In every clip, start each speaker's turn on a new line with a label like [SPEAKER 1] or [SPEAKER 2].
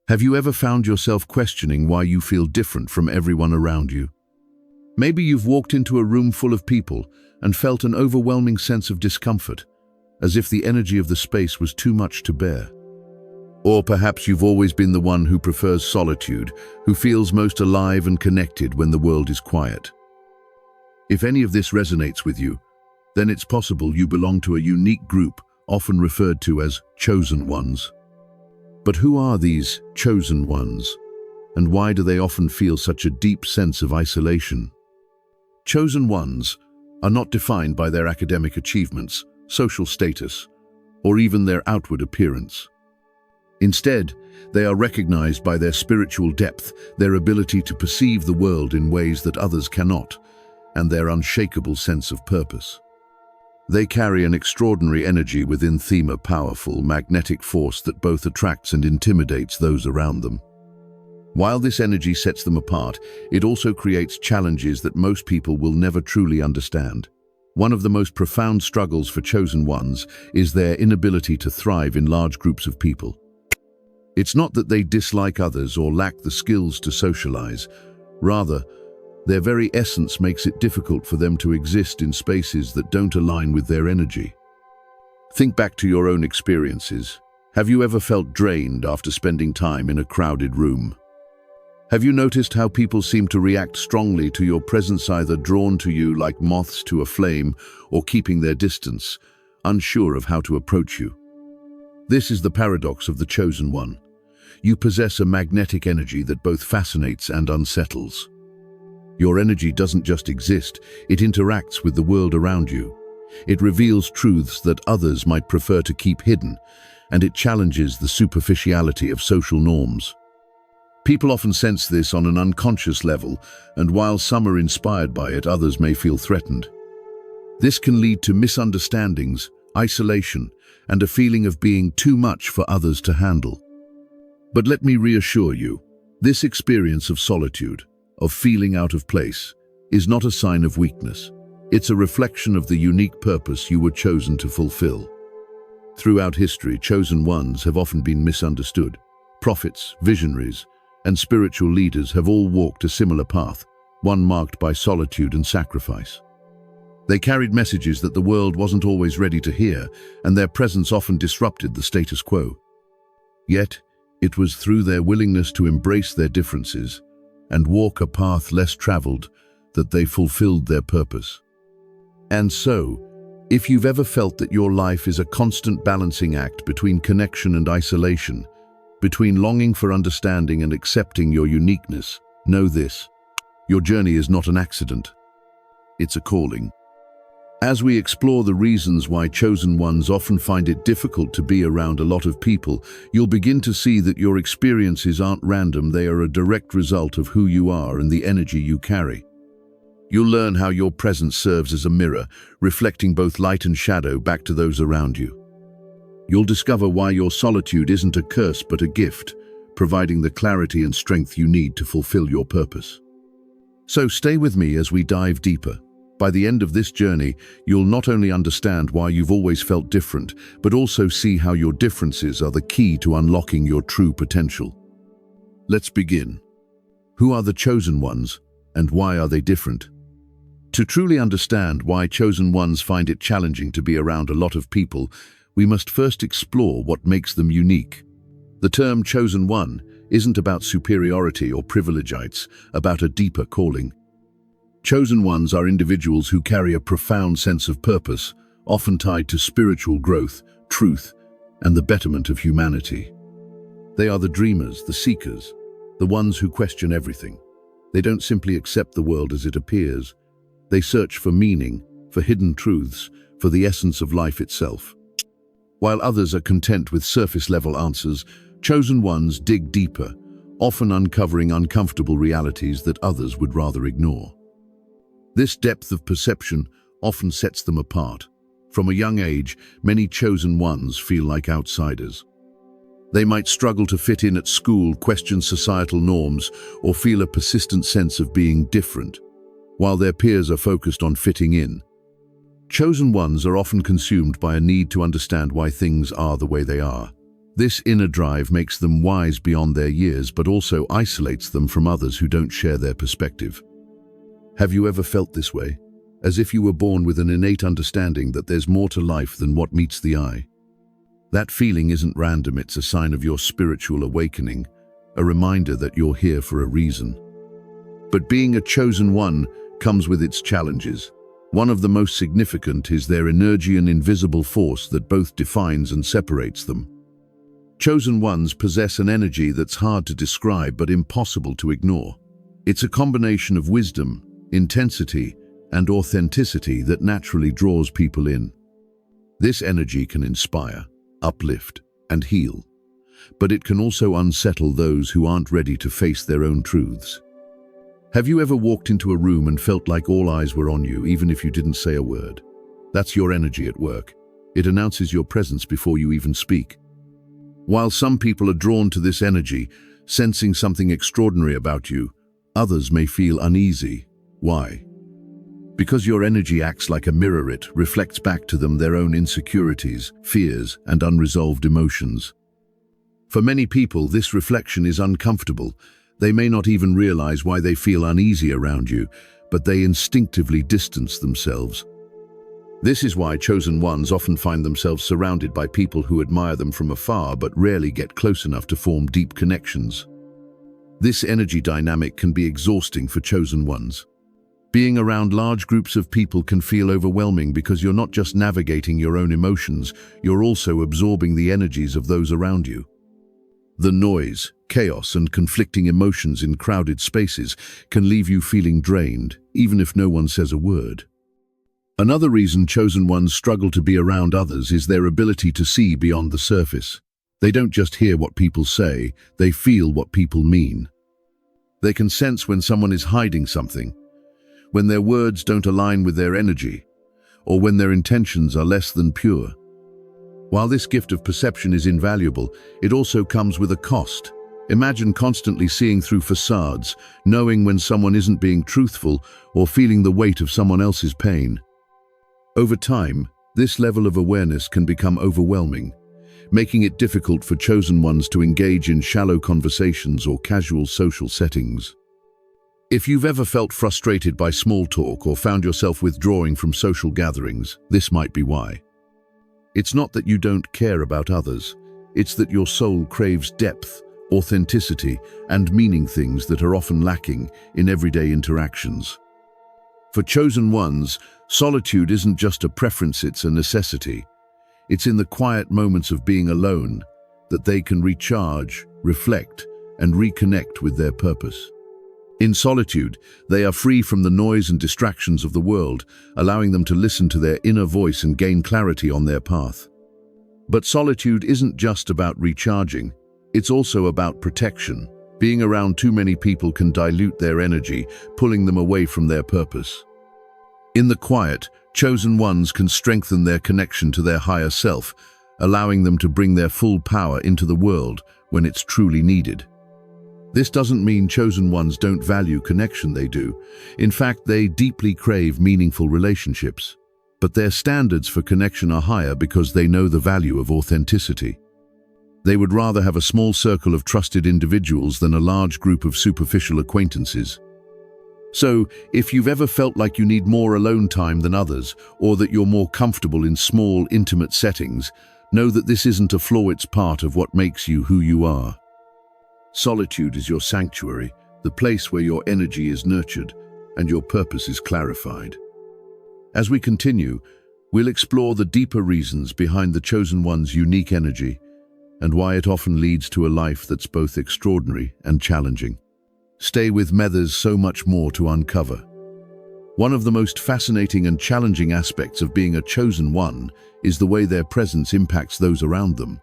[SPEAKER 1] Have you ever found yourself questioning why you feel different from everyone around you? Maybe you've walked into a room full of people and felt an overwhelming sense of discomfort, as if the energy of the space was too much to bear. Or perhaps you've always been the one who prefers solitude, who feels most alive and connected when the world is quiet. If any of this resonates with you, then it's possible you belong to a unique group, often referred to as chosen ones. But who are these chosen ones, and why do they often feel such a deep sense of isolation? Chosen ones are not defined by their academic achievements, social status, or even their outward appearance. Instead, they are recognized by their spiritual depth, their ability to perceive the world in ways that others cannot, and their unshakable sense of purpose. They carry an extraordinary energy within them, a powerful, magnetic force that both attracts and intimidates those around them. While this energy sets them apart, it also creates challenges that most people will never truly understand. One of the most profound struggles for chosen ones is their inability to thrive in large groups of people. It's not that they dislike others or lack the skills to socialize. Rather, their very essence makes it difficult for them to exist in spaces that don't align with their energy. Think back to your own experiences. Have you ever felt drained after spending time in a crowded room? Have you noticed how people seem to react strongly to your presence, either drawn to you like moths to a flame or keeping their distance, unsure of how to approach you? This is the paradox of the chosen one. You possess a magnetic energy that both fascinates and unsettles. Your energy doesn't just exist, it interacts with the world around you. It reveals truths that others might prefer to keep hidden, and it challenges the superficiality of social norms. People often sense this on an unconscious level, and while some are inspired by it, others may feel threatened. This can lead to misunderstandings, isolation, and a feeling of being too much for others to handle. But let me reassure you, this experience of solitude, of feeling out of place, is not a sign of weakness. It's a reflection of the unique purpose you were chosen to fulfill. Throughout history, chosen ones have often been misunderstood. Prophets, visionaries, and spiritual leaders have all walked a similar path, one marked by solitude and sacrifice. They carried messages that the world wasn't always ready to hear, and their presence often disrupted the status quo. Yet, it was through their willingness to embrace their differences and walk a path less traveled that they fulfilled their purpose. And so, if you've ever felt that your life is a constant balancing act between connection and isolation, between longing for understanding and accepting your uniqueness, know this: your journey is not an accident. It's a calling. As we explore the reasons why chosen ones often find it difficult to be around a lot of people, you'll begin to see that your experiences aren't random. They are a direct result of who you are and the energy you carry. You'll learn how your presence serves as a mirror, reflecting both light and shadow back to those around you. You'll discover why your solitude isn't a curse but a gift, providing the clarity and strength you need to fulfill your purpose. So stay with me as we dive deeper. By the end of this journey, you'll not only understand why you've always felt different, but also see how your differences are the key to unlocking your true potential. Let's begin. Who are the chosen ones, and why are they different? To truly understand why chosen ones find it challenging to be around a lot of people, we must first explore what makes them unique. The term chosen one isn't about superiority or privilege, it's about a deeper calling. Chosen ones are individuals who carry a profound sense of purpose, often tied to spiritual growth, truth, and the betterment of humanity. They are the dreamers, the seekers, the ones who question everything. They don't simply accept the world as it appears. They search for meaning, for hidden truths, for the essence of life itself. While others are content with surface-level answers, chosen ones dig deeper, often uncovering uncomfortable realities that others would rather ignore. This depth of perception often sets them apart. From a young age, many chosen ones feel like outsiders. They might struggle to fit in at school, question societal norms, or feel a persistent sense of being different, while their peers are focused on fitting in. Chosen ones are often consumed by a need to understand why things are the way they are. This inner drive makes them wise beyond their years, but also isolates them from others who don't share their perspective. Have you ever felt this way? As if you were born with an innate understanding that there's more to life than what meets the eye? That feeling isn't random, it's a sign of your spiritual awakening, a reminder that you're here for a reason. But being a chosen one comes with its challenges. One of the most significant is their energy, an invisible force that both defines and separates them. Chosen ones possess an energy that's hard to describe but impossible to ignore. It's a combination of wisdom, intensity, and authenticity that naturally draws people in. This energy can inspire, uplift, and heal, but it can also unsettle those who aren't ready to face their own truths. Have you ever walked into a room and felt like all eyes were on you, even if you didn't say a word? That's your energy at work. It announces your presence before you even speak. While some people are drawn to this energy, sensing something extraordinary about you, others may feel uneasy. Why? Because your energy acts like a mirror. It reflects back to them their own insecurities, fears, and unresolved emotions. For many people, this reflection is uncomfortable. They may not even realize why they feel uneasy around you, but they instinctively distance themselves. This is why chosen ones often find themselves surrounded by people who admire them from afar but rarely get close enough to form deep connections. This energy dynamic can be exhausting for chosen ones. Being around large groups of people can feel overwhelming because you're not just navigating your own emotions, you're also absorbing the energies of those around you. The noise, chaos, and conflicting emotions in crowded spaces can leave you feeling drained, even if no one says a word. Another reason chosen ones struggle to be around others is their ability to see beyond the surface. They don't just hear what people say, they feel what people mean. They can sense when someone is hiding something, when their words don't align with their energy, or when their intentions are less than pure. While this gift of perception is invaluable, it also comes with a cost. Imagine constantly seeing through facades, knowing when someone isn't being truthful, or feeling the weight of someone else's pain. Over time, this level of awareness can become overwhelming, making it difficult for chosen ones to engage in shallow conversations or casual social settings. If you've ever felt frustrated by small talk or found yourself withdrawing from social gatherings, this might be why. It's not that you don't care about others, it's that your soul craves depth, authenticity, and meaning, things that are often lacking in everyday interactions. For chosen ones, solitude isn't just a preference, it's a necessity. It's in the quiet moments of being alone that they can recharge, reflect, and reconnect with their purpose. In solitude, they are free from the noise and distractions of the world, allowing them to listen to their inner voice and gain clarity on their path. But solitude isn't just about recharging, it's also about protection. Being around too many people can dilute their energy, pulling them away from their purpose. In the quiet, chosen ones can strengthen their connection to their higher self, allowing them to bring their full power into the world when it's truly needed. This doesn't mean chosen ones don't value connection, they do. In fact, they deeply crave meaningful relationships. But their standards for connection are higher because they know the value of authenticity. They would rather have a small circle of trusted individuals than a large group of superficial acquaintances. So, if you've ever felt like you need more alone time than others, or that you're more comfortable in small, intimate settings, know that this isn't a flaw, it's part of what makes you who you are. Solitude is your sanctuary, the place where your energy is nurtured and your purpose is clarified. As we continue, we'll explore the deeper reasons behind the chosen one's unique energy and why it often leads to a life that's both extraordinary and challenging. Stay with me, there's so much more to uncover. One of the most fascinating and challenging aspects of being a chosen one is the way their presence impacts those around them.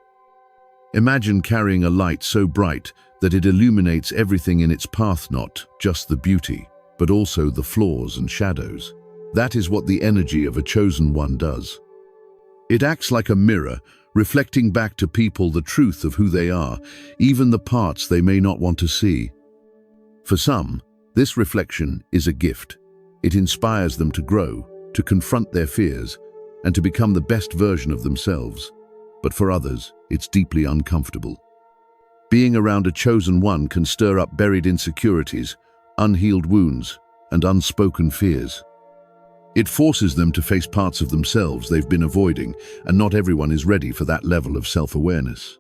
[SPEAKER 1] Imagine carrying a light so bright that it illuminates everything in its path, not just the beauty, but also the flaws and shadows. That is what the energy of a chosen one does. It acts like a mirror, reflecting back to people the truth of who they are, even the parts they may not want to see. For some, this reflection is a gift. It inspires them to grow, to confront their fears, and to become the best version of themselves. but for others, it's deeply uncomfortable. Being around a chosen one can stir up buried insecurities, unhealed wounds, and unspoken fears. It forces them to face parts of themselves they've been avoiding, and not everyone is ready for that level of self-awareness.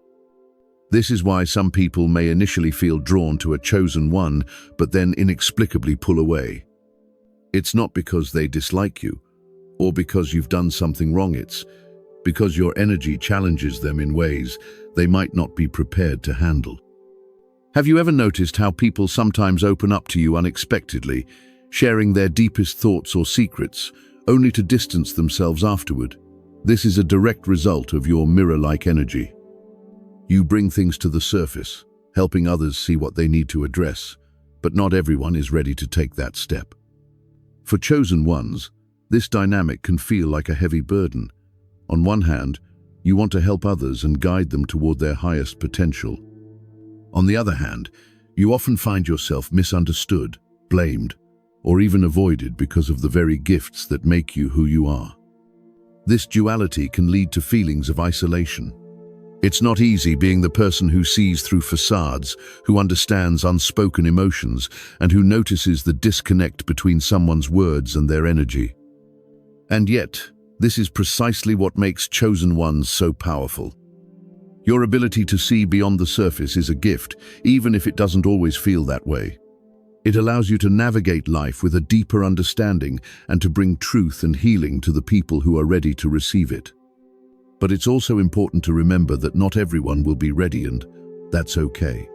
[SPEAKER 1] This is why some people may initially feel drawn to a chosen one, but then inexplicably pull away. It's not because they dislike you, or because you've done something wrong. It's because your energy challenges them in ways they might not be prepared to handle. Have you ever noticed how people sometimes open up to you unexpectedly, sharing their deepest thoughts or secrets, only to distance themselves afterward? This is a direct result of your mirror-like energy. You bring things to the surface, helping others see what they need to address, but not everyone is ready to take that step. For chosen ones, this dynamic can feel like a heavy burden. On one hand, you want to help others and guide them toward their highest potential. On the other hand, you often find yourself misunderstood, blamed, or even avoided because of the very gifts that make you who you are. This duality can lead to feelings of isolation. It's not easy being the person who sees through facades, who understands unspoken emotions, and who notices the disconnect between someone's words and their energy. And yet, this is precisely what makes chosen ones so powerful. Your ability to see beyond the surface is a gift, even if it doesn't always feel that way. It allows you to navigate life with a deeper understanding and to bring truth and healing to the people who are ready to receive it. But it's also important to remember that not everyone will be ready, and that's okay.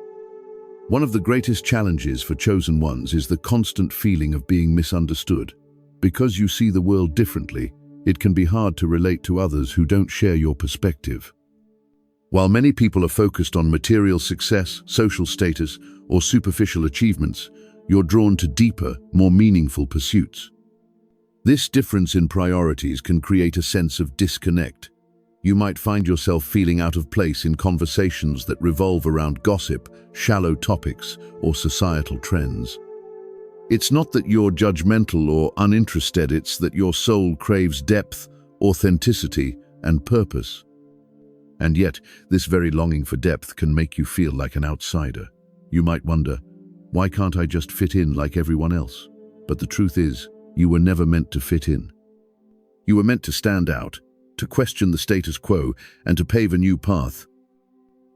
[SPEAKER 1] One of the greatest challenges for chosen ones is the constant feeling of being misunderstood. Because you see the world differently, it can be hard to relate to others who don't share your perspective. While many people are focused on material success, social status, or superficial achievements, you're drawn to deeper, more meaningful pursuits. This difference in priorities can create a sense of disconnect. You might find yourself feeling out of place in conversations that revolve around gossip, shallow topics, or societal trends. It's not that you're judgmental or uninterested, it's that your soul craves depth, authenticity, and purpose. And yet, this very longing for depth can make you feel like an outsider. You might wonder, why can't I just fit in like everyone else? But the truth is, you were never meant to fit in. You were meant to stand out, to question the status quo, and to pave a new path.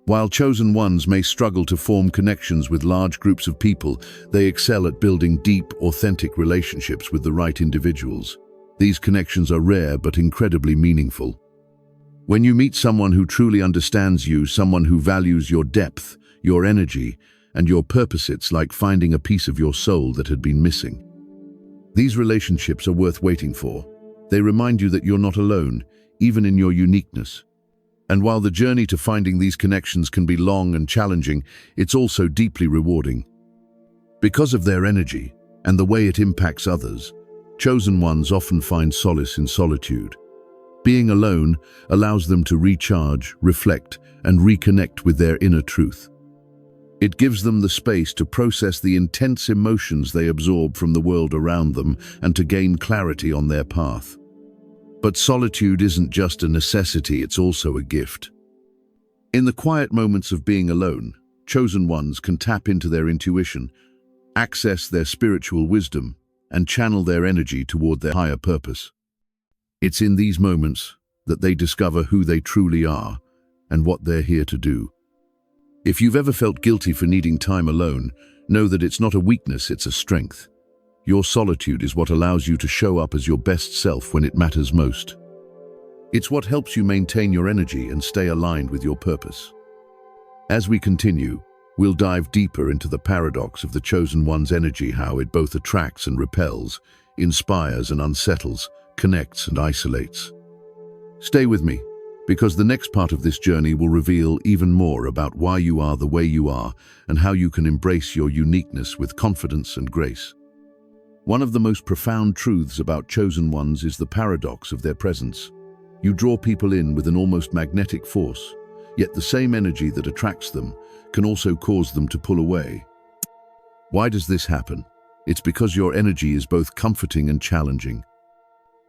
[SPEAKER 1] While chosen ones may struggle to form connections with large groups of people, they excel at building deep, authentic relationships with the right individuals. These connections are rare but incredibly meaningful. When you meet someone who truly understands you, someone who values your depth, your energy, and your purpose, it's like finding a piece of your soul that had been missing. These relationships are worth waiting for. They remind you that you're not alone, even in your uniqueness. And while the journey to finding these connections can be long and challenging, it's also deeply rewarding. Because of their energy and the way it impacts others, chosen ones often find solace in solitude. Being alone allows them to recharge, reflect, and reconnect with their inner truth. It gives them the space to process the intense emotions they absorb from the world around them and to gain clarity on their path. But solitude isn't just a necessity, it's also a gift. In the quiet moments of being alone, chosen ones can tap into their intuition, access their spiritual wisdom, and channel their energy toward their higher purpose. It's in these moments that they discover who they truly are and what they're here to do. If you've ever felt guilty for needing time alone, know that it's not a weakness, it's a strength. Your solitude is what allows you to show up as your best self when it matters most. It's what helps you maintain your energy and stay aligned with your purpose. As we continue, we'll dive deeper into the paradox of the chosen one's energy, how it both attracts and repels, inspires and unsettles, connects and isolates. Stay with me, because the next part of this journey will reveal even more about why you are the way you are and how you can embrace your uniqueness with confidence and grace. One of the most profound truths about chosen ones is the paradox of their presence. You draw people in with an almost magnetic force, yet the same energy that attracts them can also cause them to pull away. Why does this happen? It's because your energy is both comforting and challenging.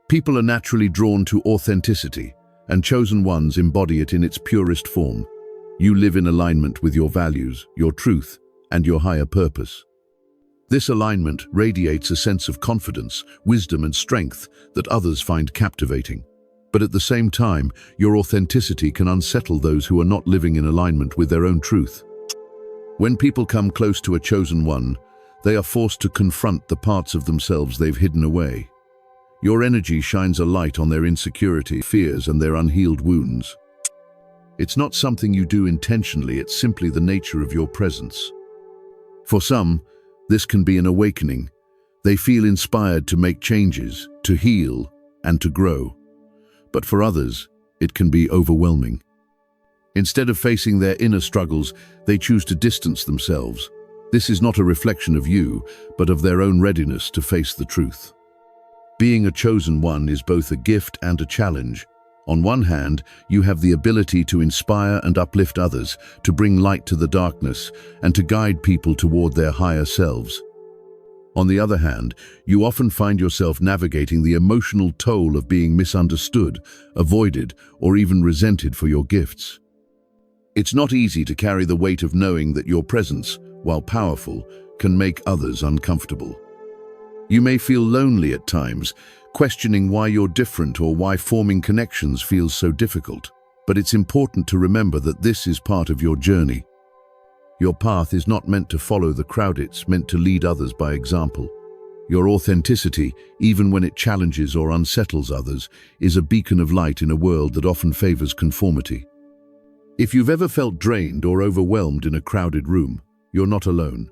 [SPEAKER 1] People are naturally drawn to authenticity, and chosen ones embody it in its purest form. You live in alignment with your values, your truth, and your higher purpose. This alignment radiates a sense of confidence, wisdom, and strength that others find captivating. But at the same time, your authenticity can unsettle those who are not living in alignment with their own truth. When people come close to a chosen one, they are forced to confront the parts of themselves they've hidden away. Your energy shines a light on their insecurity, fears, and their unhealed wounds. It's not something you do intentionally, it's simply the nature of your presence. For some, this can be an awakening. They feel inspired to make changes, to heal, and to grow. But for others, it can be overwhelming. Instead of facing their inner struggles, they choose to distance themselves. This is not a reflection of you, but of their own readiness to face the truth. Being a chosen one is both a gift and a challenge. On one hand, you have the ability to inspire and uplift others, to bring light to the darkness, and to guide people toward their higher selves. On the other hand, you often find yourself navigating the emotional toll of being misunderstood, avoided, or even resented for your gifts. It's not easy to carry the weight of knowing that your presence, while powerful, can make others uncomfortable. You may feel lonely at times, questioning why you're different or why forming connections feels so difficult. But it's important to remember that this is part of your journey. Your path is not meant to follow the crowd, it's meant to lead others by example. Your authenticity, even when it challenges or unsettles others, is a beacon of light in a world that often favors conformity. If you've ever felt drained or overwhelmed in a crowded room, you're not alone.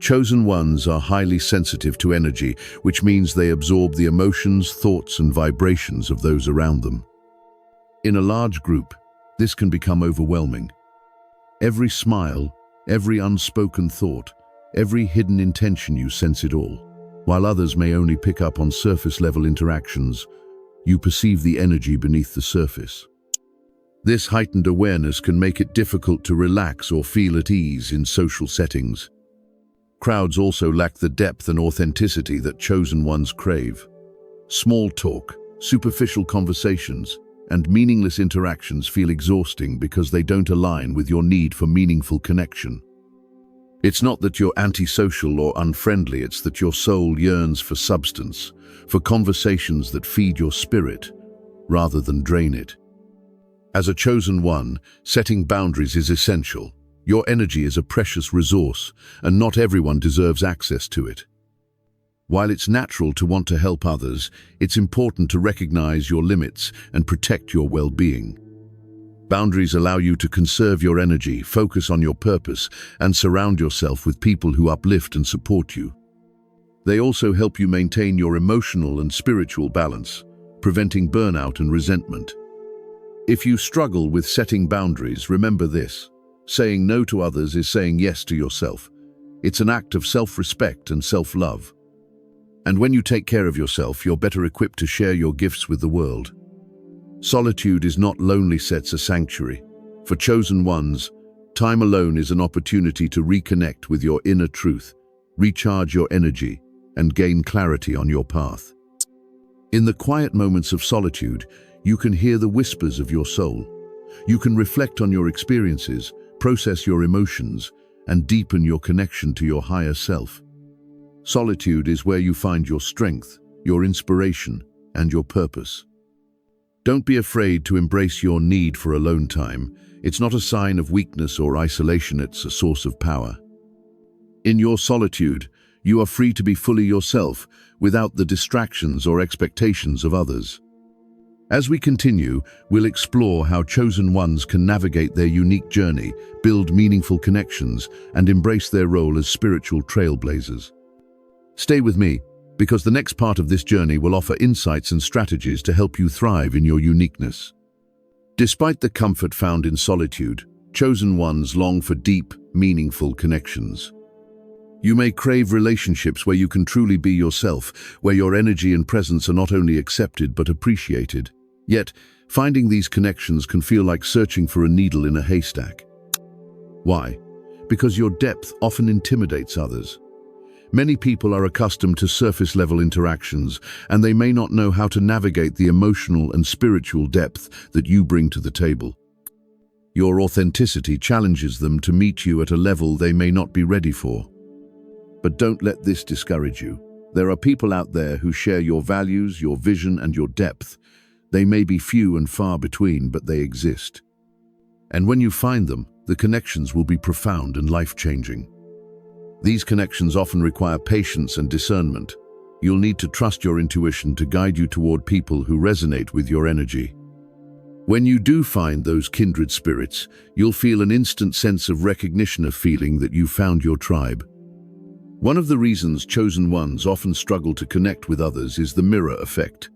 [SPEAKER 1] Chosen ones are highly sensitive to energy, which means they absorb the emotions, thoughts, and vibrations of those around them. In a large group, this can become overwhelming. Every smile, every unspoken thought, every hidden intention, you sense it all. While others may only pick up on surface-level interactions, you perceive the energy beneath the surface. This heightened awareness can make it difficult to relax or feel at ease in social settings. Crowds also lack the depth and authenticity that chosen ones crave. Small talk, superficial conversations, and meaningless interactions feel exhausting because they don't align with your need for meaningful connection. It's not that you're antisocial or unfriendly, it's that your soul yearns for substance, for conversations that feed your spirit, rather than drain it. As a chosen one, setting boundaries is essential. Your energy is a precious resource, and not everyone deserves access to it. While it's natural to want to help others, it's important to recognize your limits and protect your well-being. Boundaries allow you to conserve your energy, focus on your purpose, and surround yourself with people who uplift and support you. They also help you maintain your emotional and spiritual balance, preventing burnout and resentment. If you struggle with setting boundaries, remember this. Saying no to others is saying yes to yourself. It's an act of self-respect and self-love. And when you take care of yourself, you're better equipped to share your gifts with the world. Solitude is not lonely, sets a sanctuary. For chosen ones, time alone is an opportunity to reconnect with your inner truth, recharge your energy, and gain clarity on your path. In the quiet moments of solitude, you can hear the whispers of your soul. You can reflect on your experiences, process your emotions, and deepen your connection to your higher self. Solitude is where you find your strength, your inspiration, and your purpose. Don't be afraid to embrace your need for alone time. It's not a sign of weakness or isolation, it's a source of power. In your solitude, you are free to be fully yourself, without the distractions or expectations of others. As we continue, we'll explore how chosen ones can navigate their unique journey, build meaningful connections, and embrace their role as spiritual trailblazers. Stay with me, because the next part of this journey will offer insights and strategies to help you thrive in your uniqueness. Despite the comfort found in solitude, chosen ones long for deep, meaningful connections. You may crave relationships where you can truly be yourself, where your energy and presence are not only accepted but appreciated. Yet, finding these connections can feel like searching for a needle in a haystack. Why? Because your depth often intimidates others. Many people are accustomed to surface-level interactions, and they may not know how to navigate the emotional and spiritual depth that you bring to the table. Your authenticity challenges them to meet you at a level they may not be ready for. But don't let this discourage you. There are people out there who share your values, your vision, and your depth. They may be few and far between, but they exist. And when you find them, the connections will be profound and life-changing. These connections often require patience and discernment. You'll need to trust your intuition to guide you toward people who resonate with your energy. When you do find those kindred spirits, you'll feel an instant sense of recognition, of feeling that you found your tribe. One of the reasons chosen ones often struggle to connect with others is the mirror effect.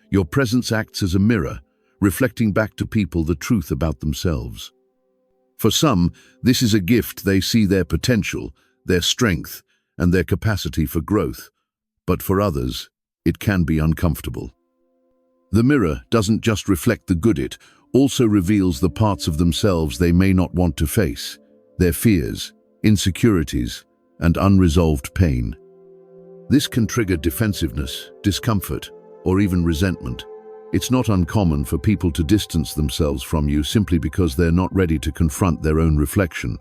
[SPEAKER 1] Your presence acts as a mirror, reflecting back to people the truth about themselves. For some, this is a gift. They see their potential, their strength, and their capacity for growth. But for others, it can be uncomfortable. The mirror doesn't just reflect the good, it also reveals the parts of themselves they may not want to face, their fears, insecurities, and unresolved pain. This can trigger defensiveness, discomfort, or even resentment. It's not uncommon for people to distance themselves from you simply because they're not ready to confront their own reflection.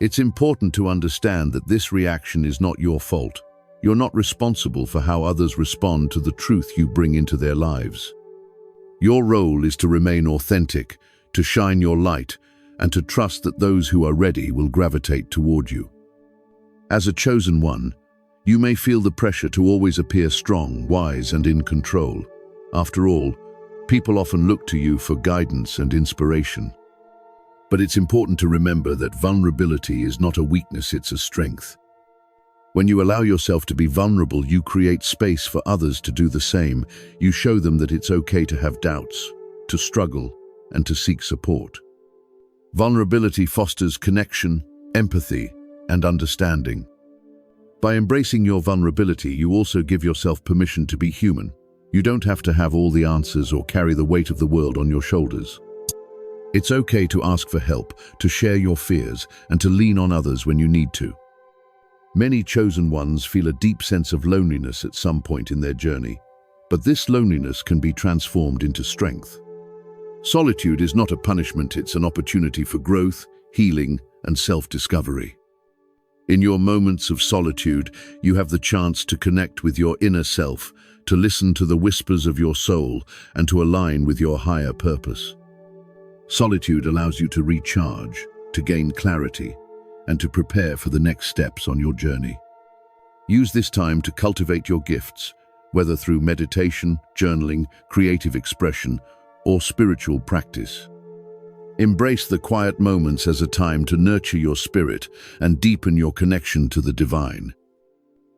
[SPEAKER 1] It's important to understand that this reaction is not your fault. You're not responsible for how others respond to the truth you bring into their lives. Your role is to remain authentic, to shine your light, and to trust that those who are ready will gravitate toward you. As a chosen one, you may feel the pressure to always appear strong, wise, and in control. After all, people often look to you for guidance and inspiration. But it's important to remember that vulnerability is not a weakness, it's a strength. When you allow yourself to be vulnerable, you create space for others to do the same. You show them that it's okay to have doubts, to struggle, and to seek support. Vulnerability fosters connection, empathy, and understanding. By embracing your vulnerability, you also give yourself permission to be human. You don't have to have all the answers or carry the weight of the world on your shoulders. It's okay to ask for help, to share your fears, and to lean on others when you need to. Many chosen ones feel a deep sense of loneliness at some point in their journey, but this loneliness can be transformed into strength. Solitude is not a punishment, it's an opportunity for growth, healing, and self-discovery. In your moments of solitude, you have the chance to connect with your inner self, to listen to the whispers of your soul, and to align with your higher purpose. Solitude allows you to recharge, to gain clarity, and to prepare for the next steps on your journey. Use this time to cultivate your gifts, whether through meditation, journaling, creative expression, or spiritual practice. Embrace the quiet moments as a time to nurture your spirit and deepen your connection to the divine.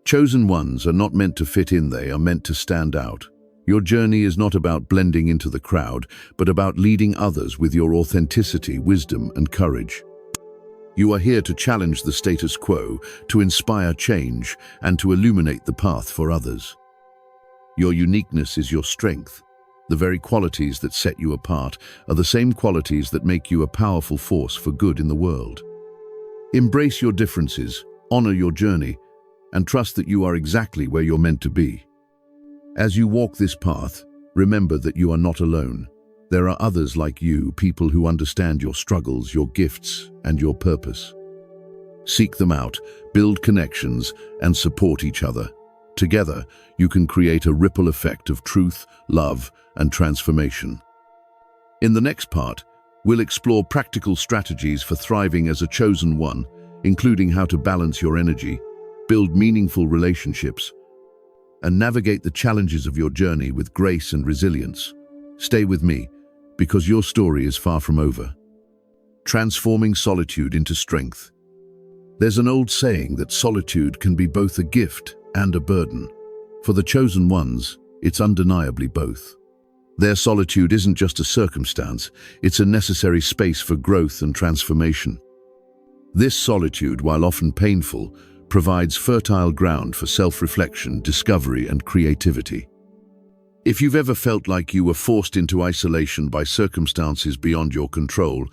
[SPEAKER 1] Chosen ones are not meant to fit in, they are meant to stand out. Your journey is not about blending into the crowd, but about leading others with your authenticity, wisdom, and courage. You are here to challenge the status quo, to inspire change, and to illuminate the path for others. Your uniqueness is your strength. The very qualities that set you apart are the same qualities that make you a powerful force for good in the world. Embrace your differences, honor your journey, and trust that you are exactly where you're meant to be. As you walk this path, remember that you are not alone. There are others like you, people who understand your struggles, your gifts, and your purpose. Seek them out, build connections, and support each other. Together, you can create a ripple effect of truth, love, and transformation. In the next part, we'll explore practical strategies for thriving as a chosen one, including how to balance your energy, build meaningful relationships, and navigate the challenges of your journey with grace and resilience. Stay with me, because your story is far from over. Transforming solitude into strength. There's an old saying that solitude can be both a gift and a burden. For the chosen ones, it's undeniably both. Their solitude isn't just a circumstance, it's a necessary space for growth and transformation. This solitude, while often painful, provides fertile ground for self-reflection, discovery, and creativity. If you've ever felt like you were forced into isolation by circumstances beyond your control,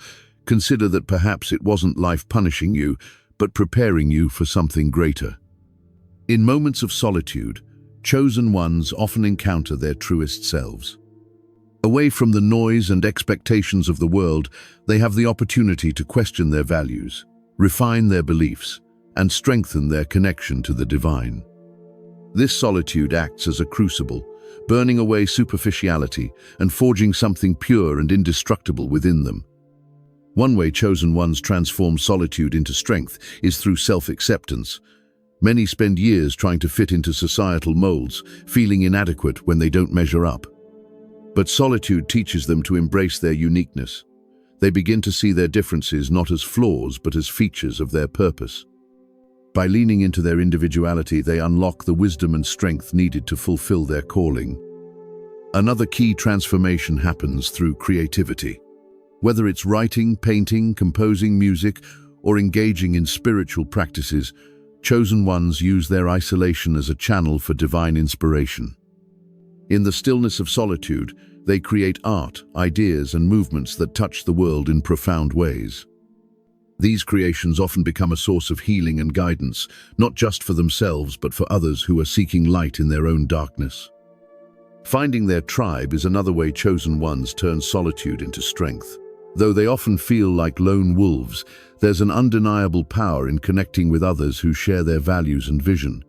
[SPEAKER 1] consider that perhaps it wasn't life punishing you, but preparing you for something greater. In moments of solitude, chosen ones often encounter their truest selves. Away from the noise and expectations of the world, they have the opportunity to question their values, refine their beliefs, and strengthen their connection to the divine. This solitude acts as a crucible, burning away superficiality and forging something pure and indestructible within them. One way chosen ones transform solitude into strength is through self-acceptance. Many spend years trying to fit into societal molds, feeling inadequate when they don't measure up. But solitude teaches them to embrace their uniqueness. They begin to see their differences not as flaws but as features of their purpose. By leaning into their individuality, they unlock the wisdom and strength needed to fulfill their calling. Another key transformation happens through creativity. Whether it's writing, painting, composing music, or engaging in spiritual practices, chosen ones use their isolation as a channel for divine inspiration. In the stillness of solitude, they create art, ideas, and movements that touch the world in profound ways. These creations often become a source of healing and guidance, not just for themselves but for others who are seeking light in their own darkness. Finding their tribe is another way chosen ones turn solitude into strength. Though they often feel like lone wolves, there's an undeniable power in connecting with others who share their values and vision.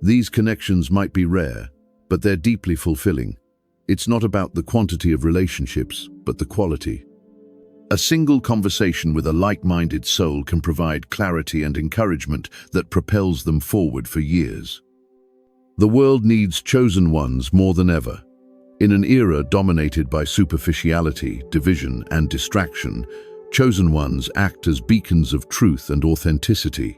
[SPEAKER 1] These connections might be rare, but they're deeply fulfilling. It's not about the quantity of relationships, but the quality. A single conversation with a like-minded soul can provide clarity and encouragement that propels them forward for years. The world needs chosen ones more than ever. In an era dominated by superficiality, division, and distraction, chosen ones act as beacons of truth and authenticity.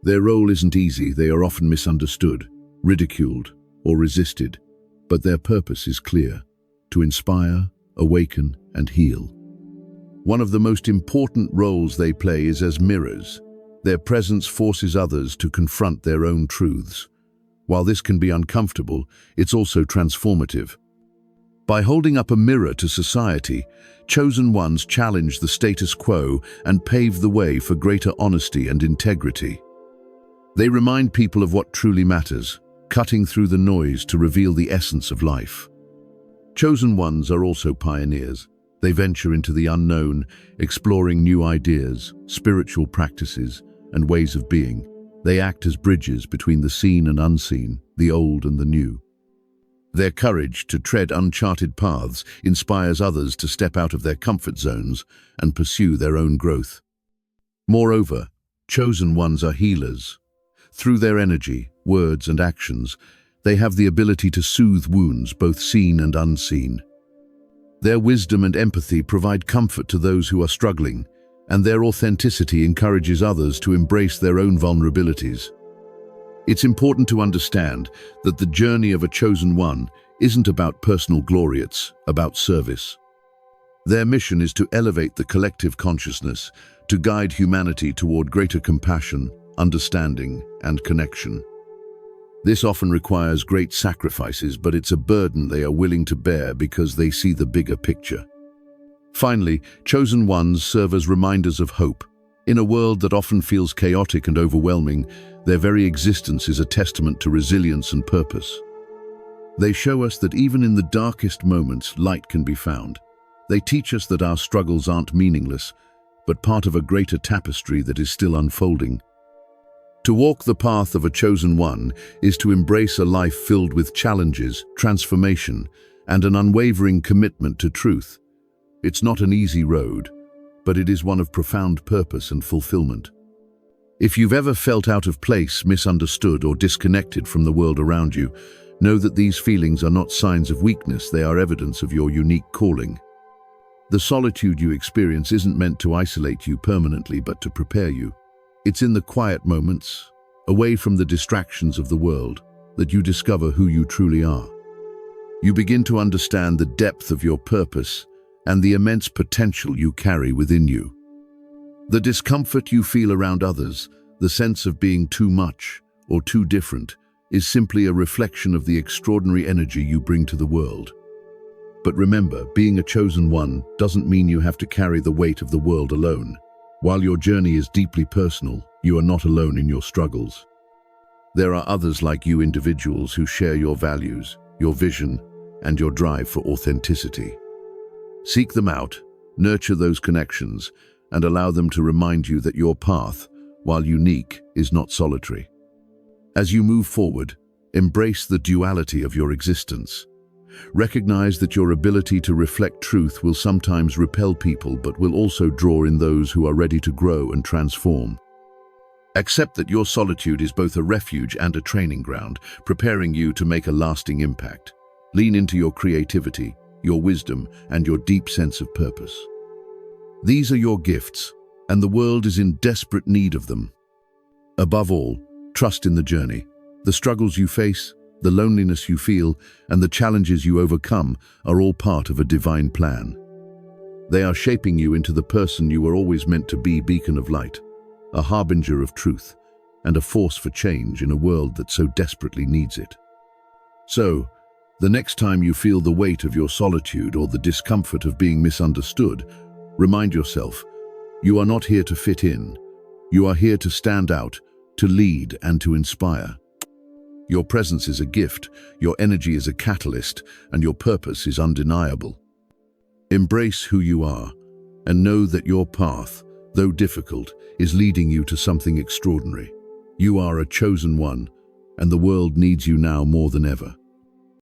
[SPEAKER 1] Their role isn't easy. They are often misunderstood, ridiculed, or resisted, but their purpose is clear: to inspire, awaken, and heal. One of the most important roles they play is as mirrors. Their presence forces others to confront their own truths. While this can be uncomfortable, it's also transformative. By holding up a mirror to society, chosen ones challenge the status quo and pave the way for greater honesty and integrity. They remind people of what truly matters, cutting through the noise to reveal the essence of life. Chosen ones are also pioneers. They venture into the unknown, exploring new ideas, spiritual practices, and ways of being. They act as bridges between the seen and unseen, the old and the new. Their courage to tread uncharted paths inspires others to step out of their comfort zones and pursue their own growth. Moreover, chosen ones are healers. Through their energy, words, and actions, they have the ability to soothe wounds, both seen and unseen. Their wisdom and empathy provide comfort to those who are struggling, and their authenticity encourages others to embrace their own vulnerabilities. It's important to understand that the journey of a chosen one isn't about personal glory, it's about service. Their mission is to elevate the collective consciousness, to guide humanity toward greater compassion, understanding, and connection. This often requires great sacrifices, but it's a burden they are willing to bear because they see the bigger picture. Finally, chosen ones serve as reminders of hope. In a world that often feels chaotic and overwhelming, their very existence is a testament to resilience and purpose. They show us that even in the darkest moments, light can be found. They teach us that our struggles aren't meaningless, but part of a greater tapestry that is still unfolding. To walk the path of a chosen one is to embrace a life filled with challenges, transformation, and an unwavering commitment to truth. It's not an easy road, but it is one of profound purpose and fulfillment. If you've ever felt out of place, misunderstood, or disconnected from the world around you, know that these feelings are not signs of weakness, they are evidence of your unique calling. The solitude you experience isn't meant to isolate you permanently, but to prepare you. It's in the quiet moments, away from the distractions of the world, that you discover who you truly are. You begin to understand the depth of your purpose and the immense potential you carry within you. The discomfort you feel around others, the sense of being too much or too different, is simply a reflection of the extraordinary energy you bring to the world. But remember, being a chosen one doesn't mean you have to carry the weight of the world alone. While your journey is deeply personal, you are not alone in your struggles. There are others like you, individuals who share your values, your vision, and your drive for authenticity. Seek them out, nurture those connections, and allow them to remind you that your path, while unique, is not solitary. As you move forward, embrace the duality of your existence. Recognize that your ability to reflect truth will sometimes repel people, but will also draw in those who are ready to grow and transform. Accept that your solitude is both a refuge and a training ground, preparing you to make a lasting impact. Lean into your creativity, your wisdom, and your deep sense of purpose. These are your gifts, and the world is in desperate need of them. Above all, trust in the journey. The struggles you face, the loneliness you feel, and the challenges you overcome are all part of a divine plan. They are shaping you into the person you were always meant to be, beacon of light, a harbinger of truth, and a force for change in a world that so desperately needs it. So, the next time you feel the weight of your solitude or the discomfort of being misunderstood, remind yourself, you are not here to fit in. You are here to stand out, to lead, and to inspire. Your presence is a gift, your energy is a catalyst, and your purpose is undeniable. Embrace who you are, and know that your path, though difficult, is leading you to something extraordinary. You are a chosen one, and the world needs you now more than ever.